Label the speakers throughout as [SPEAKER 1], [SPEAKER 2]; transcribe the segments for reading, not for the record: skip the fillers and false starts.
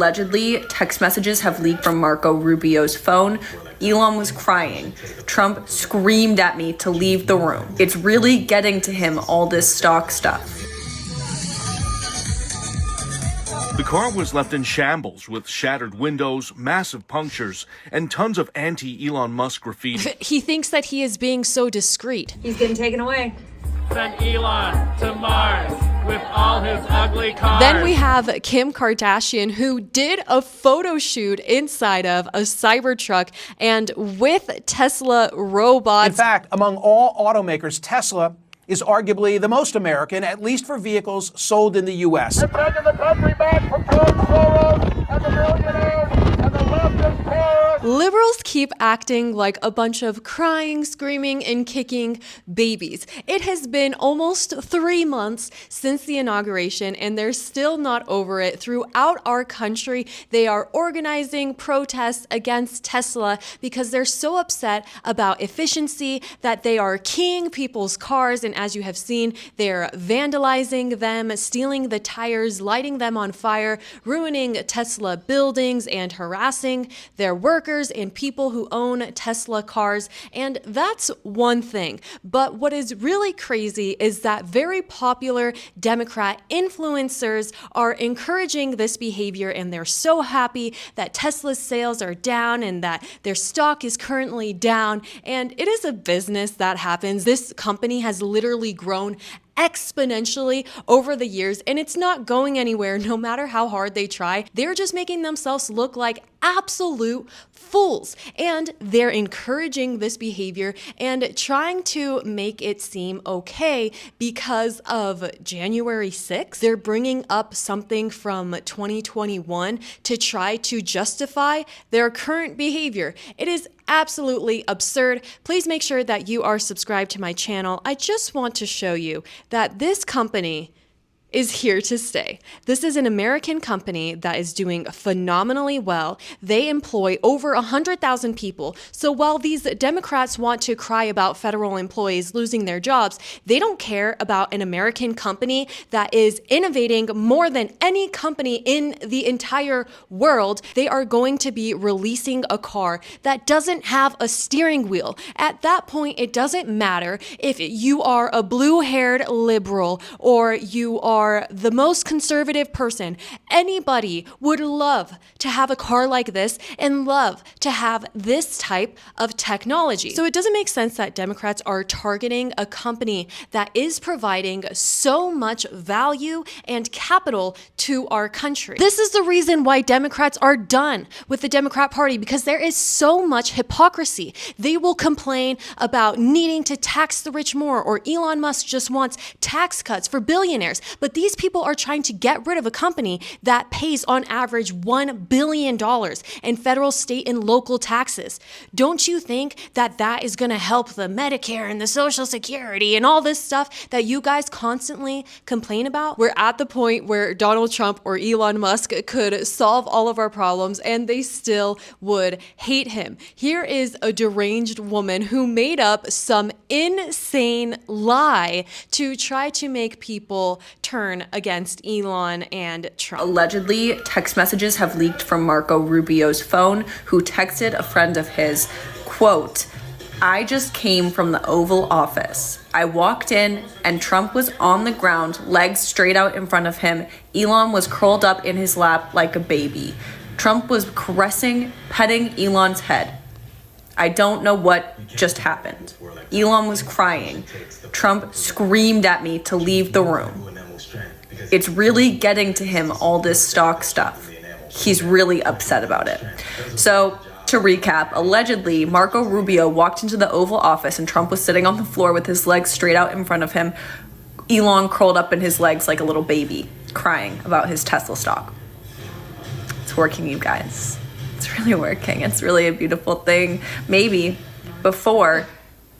[SPEAKER 1] Allegedly, text messages have leaked from Marco Rubio's phone. Elon was crying. Trump screamed at me to leave the room. It's really getting to him, all this stock stuff.
[SPEAKER 2] The car was left in shambles with shattered windows, massive punctures, and tons of anti-Elon Musk graffiti.
[SPEAKER 3] He thinks that he is being so discreet.
[SPEAKER 4] He's getting taken away.
[SPEAKER 5] Send Elon to Mars with all his ugly cars.
[SPEAKER 3] Then we have Kim Kardashian, who did a photo shoot inside of a Cybertruck and with Tesla robots.
[SPEAKER 6] In fact, among all automakers, Tesla is arguably the most American, at least for vehicles sold in the U.S.
[SPEAKER 5] They're taking the country back from George Soros and the millionaires and the leftist terrorists.
[SPEAKER 3] Liberals keep acting like a bunch of crying, screaming, and kicking babies. It has been almost 3 months since the inauguration, and they're still not over it. Throughout our country, they are organizing protests against Tesla because they're so upset about efficiency that they are keying people's cars, and as you have seen, they're vandalizing them, stealing the tires, lighting them on fire, ruining Tesla buildings, and harassing their workers and people who own Tesla cars. And that's one thing. But what is really crazy is that very popular Democrat influencers are encouraging this behavior, and they're so happy that Tesla's sales are down and that their stock is currently down. And it is a business that happens. This company has literally grown exponentially over the years, and it's not going anywhere no matter how hard they try. They're just making themselves look like absolute fools, and they're encouraging this behavior and trying to make it seem okay because of January 6th. They're bringing up something from 2021 to try to justify their current behavior. It is absolutely absurd. Please make sure that you are subscribed to my channel. I just want to show you that this company is here to stay. This is an American company that is doing phenomenally well. They employ over 100,000 people. So while these Democrats want to cry about federal employees losing their jobs, they don't care about an American company that is innovating more than any company in the entire world. They are going to be releasing a car that doesn't have a steering wheel. At that point, it doesn't matter if you are a blue-haired liberal or you are the most conservative person. Anybody would love to have a car like this and love to have this type of technology. So it doesn't make sense that Democrats are targeting a company that is providing so much value and capital to our country. This is the reason why Democrats are done with the Democrat Party, because there is so much hypocrisy. They will complain about needing to tax the rich more, or Elon Musk just wants tax cuts for billionaires. But these people are trying to get rid of a company that pays on average $1 billion in federal, state, and local taxes. Don't you think that that is going to help the Medicare and the Social Security and all this stuff that you guys constantly complain about? We're at the point where Donald Trump or Elon Musk could solve all of our problems, and they still would hate him. Here is a deranged woman who made up some insane lie to try to make people turn against Elon and Trump.
[SPEAKER 1] Allegedly, text messages have leaked from Marco Rubio's phone, who texted a friend of his, quote, "I just came from the Oval Office. I walked in and Trump was on the ground, legs straight out in front of him. Elon was curled up in his lap like a baby. Trump was caressing, petting Elon's head. I don't know what just happened. Elon was crying. Trump screamed at me to leave the room. It's really getting to him, all this stock stuff. He's really upset about it." So, to recap, allegedly, Marco Rubio walked into the Oval Office and Trump was sitting on the floor with his legs straight out in front of him. Elon curled up in his legs like a little baby, crying about his Tesla stock. It's working, you guys. It's really working. It's really a beautiful thing. Maybe before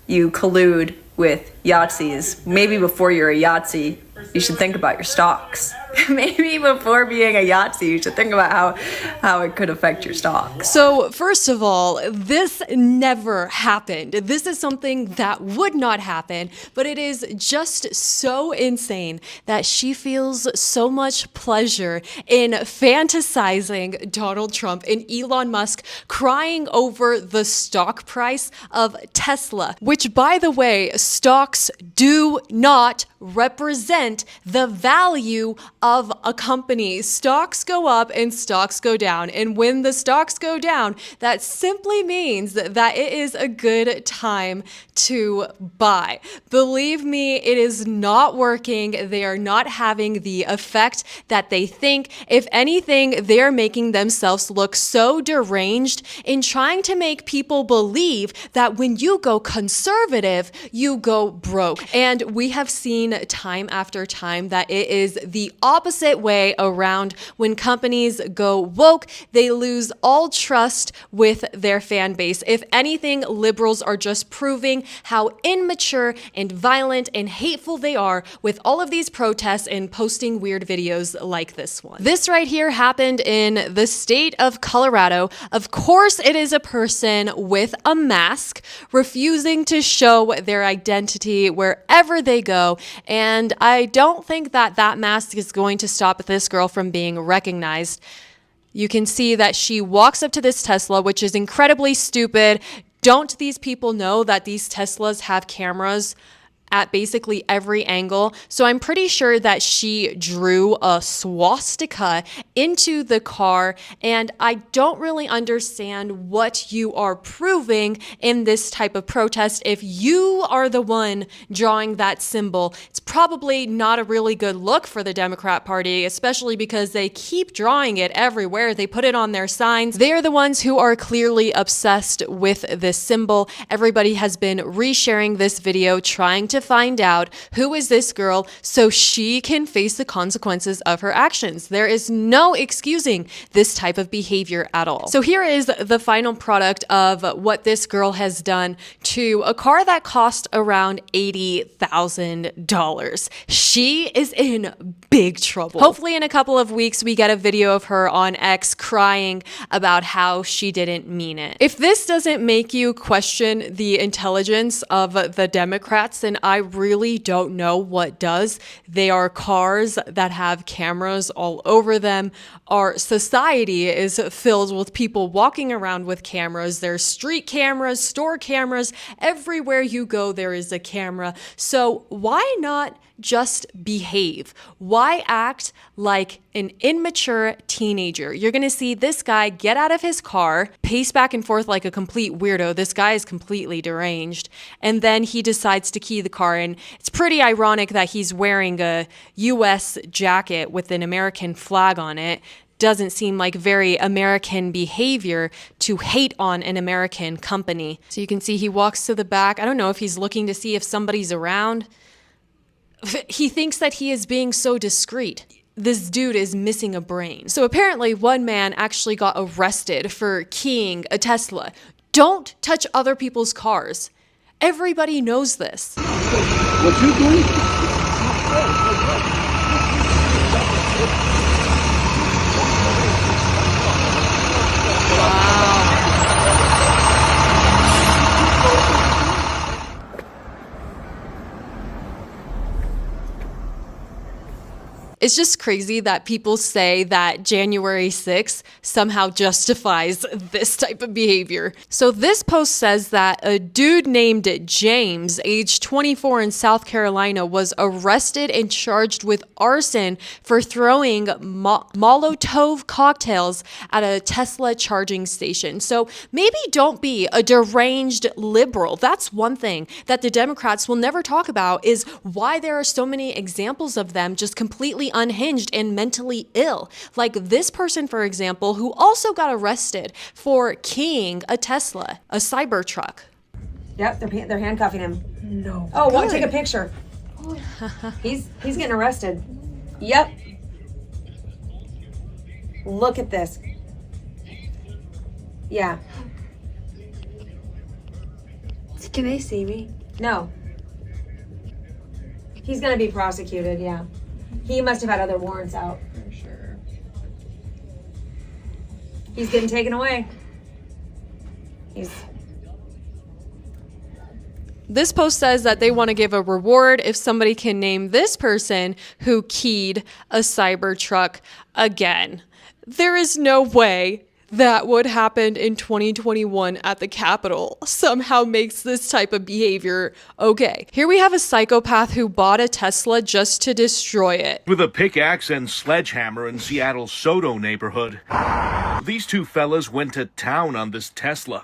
[SPEAKER 1] you collude with Yahtzees, maybe before you're a Yahtzee, you should think about your stocks. Maybe before being a Yahtzee, you should think about how it could affect your stocks.
[SPEAKER 3] So, first of all, this never happened. This is something that would not happen, but it is just so insane that she feels so much pleasure in fantasizing Donald Trump and Elon Musk crying over the stock price of Tesla, which, by the way, stocks do not represent the value of a company. Stocks go up and stocks go down. And when the stocks go down, that simply means that it is a good time to buy. Believe me, it is not working. They are not having the effect that they think. If anything, they're making themselves look so deranged in trying to make people believe that when you go conservative, you go broke. And we have seen time after time that it is the opposite way around. When companies go woke, they lose all trust with their fan base. If anything, liberals are just proving how immature and violent and hateful they are with all of these protests and posting weird videos like this one. This right here happened in the state of Colorado. Of course, it is a person with a mask refusing to show their identity wherever they go. And I don't think that that mask is going to stop this girl from being recognized. You can see that she walks up to this Tesla, which is incredibly stupid. Don't these people know that these Teslas have cameras at basically every angle? So I'm pretty sure that she drew a swastika into the car, and I don't really understand what you are proving in this type of protest. If you are the one drawing that symbol, it's probably not a really good look for the Democrat Party, especially because they keep drawing it everywhere. They put it on their signs. They're the ones who are clearly obsessed with this symbol. Everybody has been resharing this video, trying to find out who is this girl so she can face the consequences of her actions. There is no excusing this type of behavior at all. So here is the final product of what this girl has done to a car that cost around $80,000. She is in big trouble. Hopefully in a couple of weeks we get a video of her on X crying about how she didn't mean it. If this doesn't make you question the intelligence of the Democrats, then I really don't know what does. They are cars that have cameras all over them. Our society is filled with people walking around with cameras. There's street cameras, store cameras. Everywhere you go, there is a camera. So why not just behave? Why act like an immature teenager? You're gonna see this guy get out of his car, pace back and forth like a complete weirdo. This guy is completely deranged. And then he decides to key the car in. It's pretty ironic that he's wearing a US jacket with an American flag on it. Doesn't seem like very American behavior to hate on an American company. So you can see he walks to the back. I don't know if he's looking to see if somebody's around. He thinks that he is being so discreet. This dude is missing a brain. So apparently one man actually got arrested for keying a Tesla. Don't touch other people's cars. Everybody knows this.
[SPEAKER 5] What you doing?
[SPEAKER 3] It's just crazy that people say that January 6th somehow justifies this type of behavior. So this post says that a dude named James, age 24 in South Carolina, was arrested and charged with arson for throwing Molotov cocktails at a Tesla charging station. So maybe don't be a deranged liberal. That's one thing that the Democrats will never talk about, is why there are so many examples of them just completely unhinged and mentally ill. Like this person, for example, who also got arrested for keying a Tesla, a Cybertruck.
[SPEAKER 4] Yep, they're handcuffing him.
[SPEAKER 3] No.
[SPEAKER 4] Oh, well, take a picture. He's getting arrested. Yep. Look at this. Yeah.
[SPEAKER 7] Can they see me?
[SPEAKER 4] No. He's gonna be prosecuted, yeah. He must have had other warrants out.
[SPEAKER 3] For sure.
[SPEAKER 4] He's getting taken away.
[SPEAKER 3] This post says that they want to give a reward if somebody can name this person who keyed a Cybertruck again. There is no way that what happened in 2021 at the Capitol somehow makes this type of behavior okay. Here we have a psychopath who bought a Tesla just to destroy it.
[SPEAKER 2] With a pickaxe and sledgehammer in Seattle's Soto neighborhood, these two fellas went to town on this Tesla.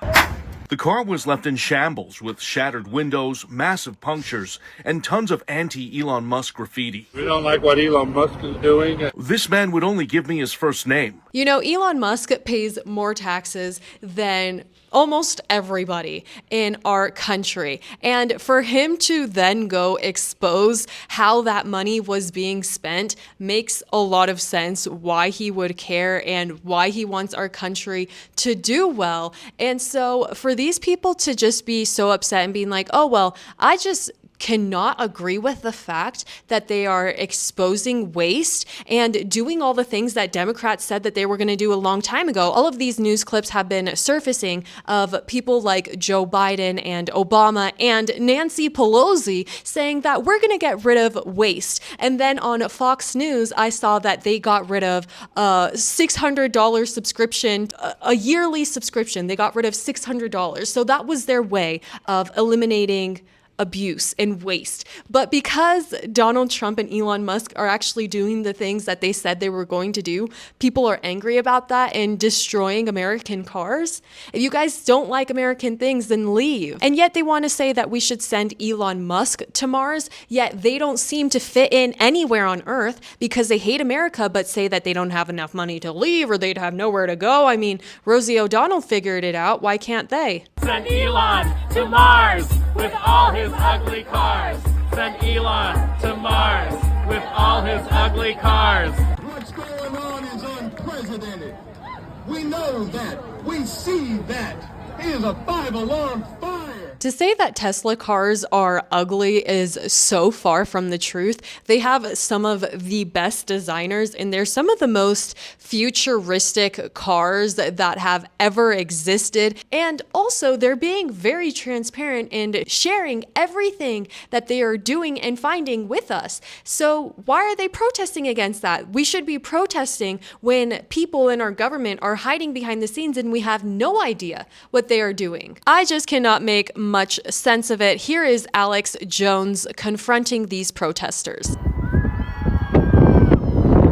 [SPEAKER 2] The car was left in shambles with shattered windows, massive punctures, and tons of anti-Elon Musk graffiti.
[SPEAKER 5] We don't like what Elon Musk is doing.
[SPEAKER 2] This man would only give me his first name.
[SPEAKER 3] You know, Elon Musk pays more taxes than almost everybody in our country. And for him to then go expose how that money was being spent makes a lot of sense why he would care and why he wants our country to do well. And so for these people to just be so upset and being like, oh, well, I just cannot agree with the fact that they are exposing waste and doing all the things that Democrats said that they were going to do a long time ago. All of these news clips have been surfacing of people like Joe Biden and Obama and Nancy Pelosi saying that we're going to get rid of waste. And then on Fox News, I saw that they got rid of a $600 subscription, a yearly subscription. They got rid of $600. So that was their way of eliminating abuse and waste. But because Donald Trump and Elon Musk are actually doing the things that they said they were going to do, people are angry about that and destroying American cars. If you guys don't like American things, then leave. And yet they want to say that we should send Elon Musk to Mars, yet they don't seem to fit in anywhere on Earth because they hate America, but say that they don't have enough money to leave or they'd have nowhere to go. I mean, Rosie O'Donnell figured it out. Why can't they?
[SPEAKER 7] Send Elon to Mars with all his ugly cars. Send Elon to Mars with all his ugly cars.
[SPEAKER 8] What's going on is unprecedented. We know that. We see that. It is a 5-alarm fire.
[SPEAKER 3] To say that Tesla cars are ugly is so far from the truth. They have some of the best designers and they're some of the most futuristic cars that have ever existed. And also they're being very transparent and sharing everything that they are doing and finding with us. So why are they protesting against that? We should be protesting when people in our government are hiding behind the scenes and we have no idea what they are doing. I just cannot make much sense of it. Here is Alex Jones confronting these protesters.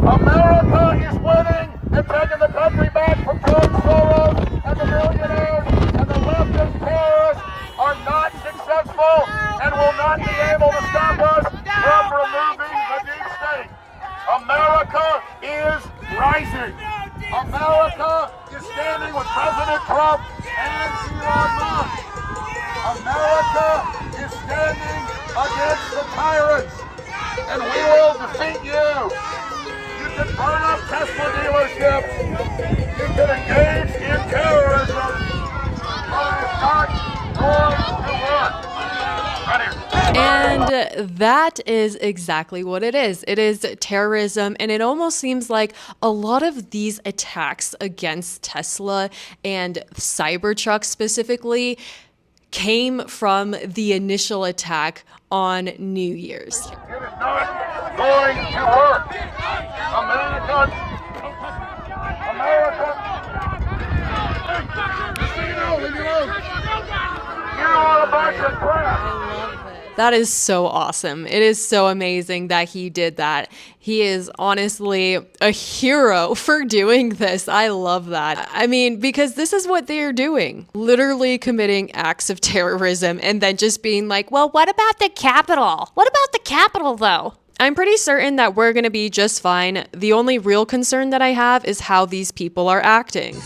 [SPEAKER 5] America is winning and taking the country back from George Soros and the millionaires, and the leftist terrorists are not successful and will not be able to stop us from removing the deep state. America is rising. America is standing with President Trump and Elon Musk. America is standing against the tyrants, and we will defeat you. You can burn up Tesla dealerships. You can engage in terrorism, but it's not going to work. Right here.
[SPEAKER 3] And that is exactly what it is. It is terrorism, and it almost seems like a lot of these attacks against Tesla and Cybertrucks specifically came from the initial attack on New Year's.
[SPEAKER 5] It is not going to work. America. You are a bunch of crap.
[SPEAKER 3] That is so awesome. It is so amazing that he did that. He is honestly a hero for doing this. I love that. I mean, because this is what they are doing. Literally committing acts of terrorism and then just being like, well, what about the Capitol? What about the Capitol though? I'm pretty certain that we're going to be just fine. The only real concern that I have is how these people are acting.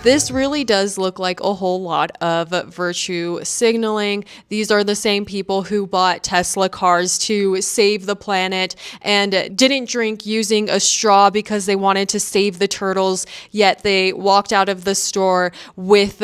[SPEAKER 3] This really does look like a whole lot of virtue signaling. These are the same people who bought Tesla cars to save the planet and didn't drink using a straw because they wanted to save the turtles, yet they walked out of the store with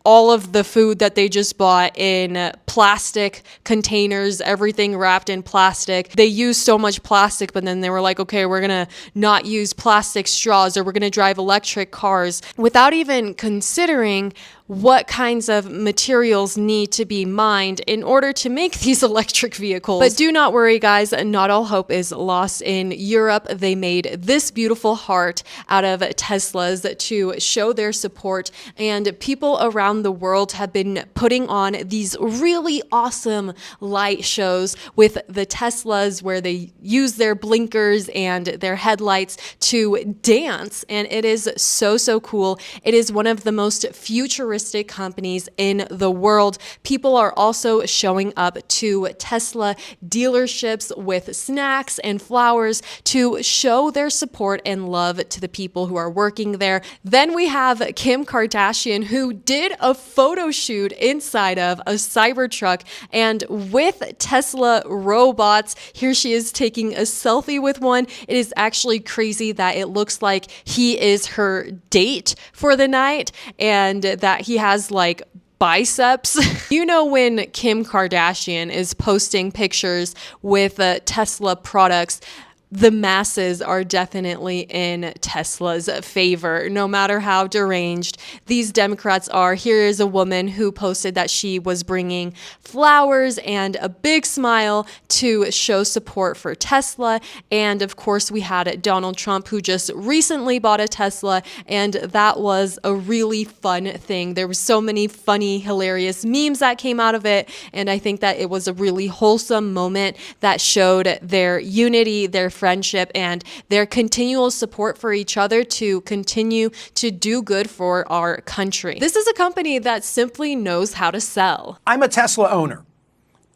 [SPEAKER 3] all of the food that they just bought in plastic containers, everything wrapped in plastic. They used so much plastic, but then they were like, okay, we're gonna not use plastic straws, or we're gonna drive electric cars, without even considering what kinds of materials need to be mined in order to make these electric vehicles. But do not worry, guys, not all hope is lost. In Europe, they made this beautiful heart out of Teslas to show their support, and people around the world have been putting on these really awesome light shows with the Teslas where they use their blinkers and their headlights to dance, and it is so cool. It is one of the most futuristic companies in the world. People are also showing up to Tesla dealerships with snacks and flowers to show their support and love to the people who are working there. Then we have Kim Kardashian, who did a photo shoot inside of a Cybertruck and with Tesla robots. Here she is taking a selfie with one. It is actually crazy that it looks like he is her date for the night and that he has like biceps. You know, when Kim Kardashian is posting pictures with Tesla products, the masses are definitely in Tesla's favor, no matter how deranged these Democrats are. Here is a woman who posted that she was bringing flowers and a big smile to show support for Tesla. And of course, we had Donald Trump, who just recently bought a Tesla, and that was a really fun thing. There were so many funny, hilarious memes that came out of it, and I think that it was a really wholesome moment that showed their unity, their friendship, and their continual support for each other to continue to do good for our country. This is a company that simply knows how to sell.
[SPEAKER 6] I'm a Tesla owner.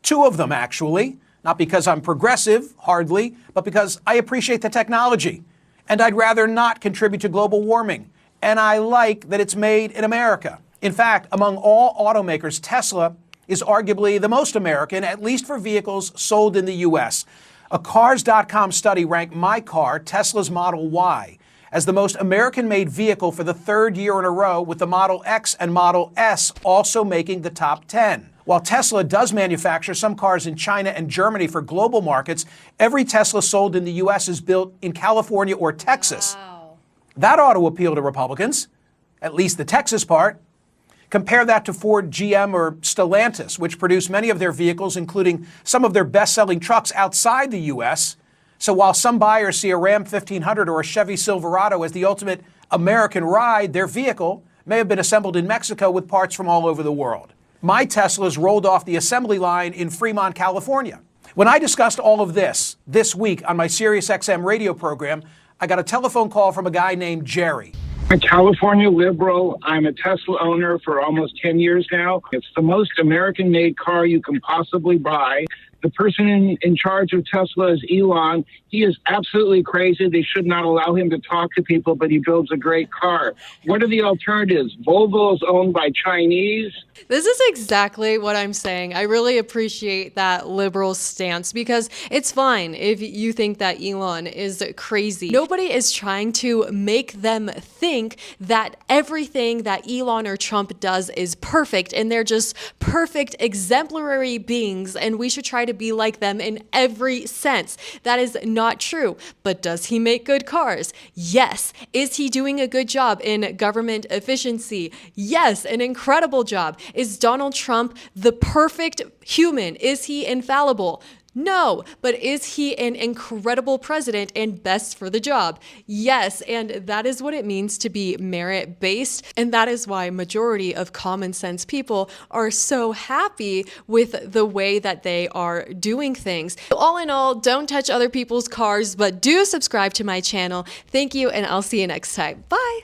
[SPEAKER 6] 2 of them, actually. Not because I'm progressive, hardly, but because I appreciate the technology. And I'd rather not contribute to global warming. And I like that it's made in America. In fact, among all automakers, Tesla is arguably the most American, at least for vehicles sold in the U.S. A Cars.com study ranked my car, Tesla's Model Y, as the most American-made vehicle for the 3rd year in a row, with the Model X and Model S also making the top 10. While Tesla does manufacture some cars in China and Germany for global markets, every Tesla sold in the U.S. is built in California or Texas. Wow. That ought to appeal to Republicans, at least the Texas part. Compare that to Ford, GM, or Stellantis, which produce many of their vehicles, including some of their best-selling trucks, outside the U.S. So while some buyers see a Ram 1500 or a Chevy Silverado as the ultimate American ride, their vehicle may have been assembled in Mexico with parts from all over the world. My Teslas rolled off the assembly line in Fremont, California. When I discussed all of this week on my SiriusXM radio program, I got a telephone call from a guy named Jerry.
[SPEAKER 9] I'm a California liberal. I'm a Tesla owner for almost 10 years now. It's the most American-made car you can possibly buy. The person in charge of Tesla is Elon. He is absolutely crazy. They should not allow him to talk to people, but he builds a great car. What are the alternatives? Volvo is owned by Chinese.
[SPEAKER 3] This is exactly what I'm saying. I really appreciate that liberal stance, because it's fine if you think that Elon is crazy. Nobody is trying to make them think that everything that Elon or Trump does is perfect, and they're just perfect, exemplary beings, and we should try to be like them in every sense. That is not true. But does he make good cars? Yes. Is he doing a good job in government efficiency? Yes, an incredible job. Is Donald Trump the perfect human? Is he infallible? No, but is he an incredible president and best for the job? Yes, and that is what it means to be merit-based, and that is why majority of common sense people are so happy with the way that they are doing things. So all in all, don't touch other people's cars, but do subscribe to my channel. Thank you, and I'll see you next time. Bye!